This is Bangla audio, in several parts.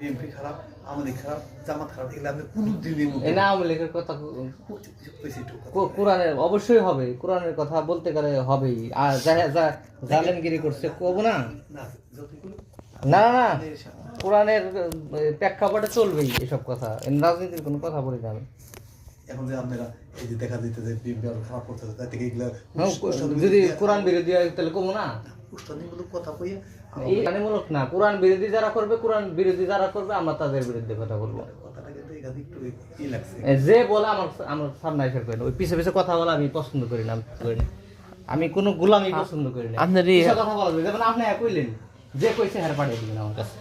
বিএনপি খারাপ, আওয়ামী লীগ খারাপ, জামাত খারাপ, এগুলো আমি কোনোদিনের মধ্যে না আওয়ামী লীগের কথা কইছি একটু কথা। কোরআনের অবশ্যই হবে, কোরআনের কথা বলতে গেলে হবেই। আর জালেমগিরি করছে কব না, না যতগুলো না না কোরআনের প্রেক্ষাপটে চলবেই এসব কথা, রাজনীতির কোনো কথা বলি না আমি। এখন যে আপনারা এই যে দেখা দিতে যে বিএনপি আরো খারাপ করতেছে, তাই থেকে এগুলো যদি কোরআন বিরোধী হয় তাহলে কমু না, উষ্টানিমূলক কথা কইয়া মূলক না। কোরআন বিরোধী যারা করবে, কোরআন বিরোধী যারা করবে, আমরা তাদের বিরুদ্ধে কথা বলবো। কথাটা কিন্তু এখানে একটু ই লাগছে। যে বলে আমার আমার সামনে এসে করেন, ওই পিছে পিছে কথা বলা আমি পছন্দ করি না। আমি কোনো গোলামি পছন্দ করি না। পিছে কথা বলা যায়, যেমন আপনি কইলেন যে কইছে হ্যাঁ পাঠিয়ে দিবেন আমার কাছে,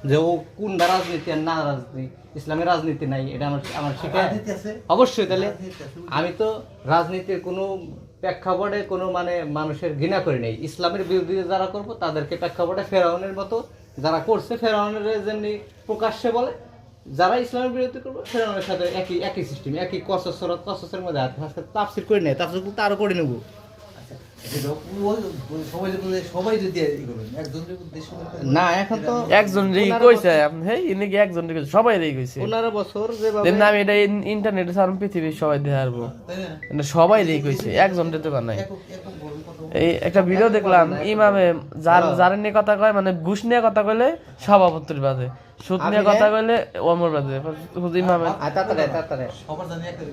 যে ও কোনটা রাজনীতি আর না রাজনীতি, ইসলামের রাজনীতি নাই, এটা আমার শিখে অবশ্যই। তাহলে আমি তো রাজনীতির কোনো প্রেক্ষাপটে কোনো মানে মানুষের ঘৃণা করি নাই। ইসলামের বিরোধী যারা করবো তাদেরকে প্রেক্ষাপটে ফেরাউনের মতো যারা করছে, ফেরাউনের যেমনি প্রকাশ্যে বলে, যারা ইসলামের বিরোধী করবো ফেরাউনের সাথে একই সিস্টেম, একই কসসের মধ্যে তাফসির করে নেয়, তাফসির করতে আরো করে নেবো। না এখন তো একজন রেই কইছে, হেই ইনি কি একজন রেই কইছে, সবাই রেই কইছে 15 বছর যেভাবে দেন আমি এটা ইন্টারনেটে সারা পৃথিবীর সবাই দেখে আসবো, এটা সবাই রেই কইছে, একজন রে তো নাই। এই একটা ভিডিও দেখলাম, ইমামে যার নিয়ে কথা কয়, মানে ঘুষ নিয়ে কথা কইলে সভাপতির বাদে, সুদ নিয়ে কথা কইলে ওমর বাদে, ইমামে তাড়াতাড়ি সবার জানি একটা